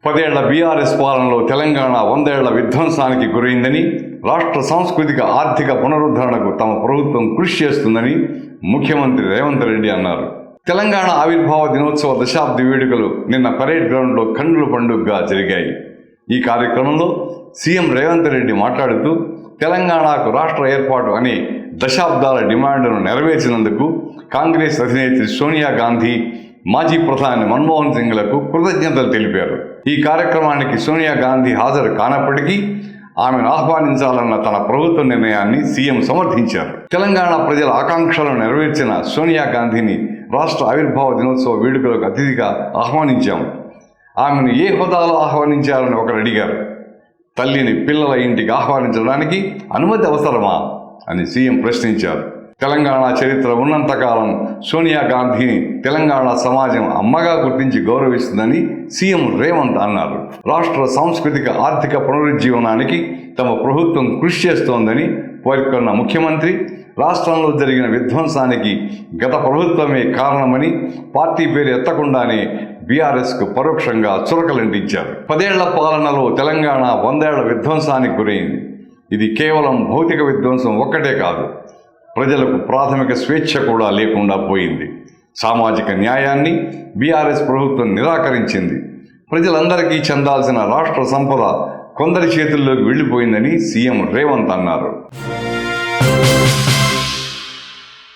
10 ఏళ్ల బీఆర్ఎస్ పాలనలో తెలంగాణ 100 ఏళ్ల విధ్వంసానికి గురైందని, రాష్ట్ర సాంస్కృతిక ఆర్థిక పునరుద్ధరణకు తమ ప్రభుత్వం కృషి చేస్తుందని ముఖ్యమంత్రి రేవంత్ రెడ్డి అన్నారు. తెలంగాణ ఆవిర్భావ దినోత్సవ దశాబ్ది వేడుకలు నిన్న పరేడ్ గ్రౌండ్లో కన్నుల పండుగగా జరిగాయి. ఈ కార్యక్రమంలో సీఎం రేవంత్ రెడ్డి మాట్లాడుతూ, తెలంగాణకు రాష్ట్ర ఏర్పాటు అనే దశాబ్దాల డిమాండ్ను నెరవేర్చినందుకు కాంగ్రెస్ అధినేత్రి సోనియా గాంధీ, మాజీ ప్రధాని మన్మోహన్ సింగ్లకు కృతజ్ఞతలు తెలిపారు. ఈ కార్యక్రమానికి సోనియా గాంధీ హాజరు కానప్పటికీ ఆమెను ఆహ్వానించాలన్న తన ప్రభుత్వ నిర్ణయాన్ని సీఎం సమర్థించారు. తెలంగాణ ప్రజల ఆకాంక్షలను నెరవేర్చిన సోనియా గాంధీని రాష్ట్ర ఆవిర్భావ దినోత్సవ వేడుకలకు అతిథిగా ఆహ్వానించాము. ఆమెను ఏ హోదాలో ఆహ్వానించారని ఒకరు అడిగారు. తల్లిని పిల్లల ఇంటికి ఆహ్వానించడానికి అనుమతి అవసరమా అని సీఎం ప్రశ్నించారు. తెలంగాణ చరిత్ర ఉన్నంతకాలం సోనియా గాంధీని తెలంగాణ సమాజం అమ్మగా గుర్తించి గౌరవిస్తుందని సీఎం రేవంత్ అన్నారు. రాష్ట్ర సాంస్కృతిక ఆర్థిక పునరుజ్జీవనానికి తమ ప్రభుత్వం కృషి చేస్తోందని పేర్కొన్న ముఖ్యమంత్రి, రాష్ట్రంలో జరిగిన విధ్వంసానికి గత ప్రభుత్వమే కారణమని, పార్టీ పేరు ఎత్తకుండానే బీఆర్ఎస్కు పరోక్షంగా చురకలంటించారు. 10 ఏళ్ల పాలనలో తెలంగాణ 100 ఏళ్ల విధ్వంసానికి గురైంది. ఇది కేవలం భౌతిక విధ్వంసం ఒక్కటే కాదు, ప్రజలకు ప్రాథమిక స్వేచ్ఛ కూడా లేకుండా పోయింది. సామాజిక న్యాయాన్ని బీఆర్ఎస్ ప్రభుత్వం నిరాకరించింది. ప్రజలందరికీ చెందాల్సిన రాష్ట్ర సంపద కొందరి చేతుల్లోకి వెళ్ళిపోయిందని సీఎం రేవంత్ అన్నారు.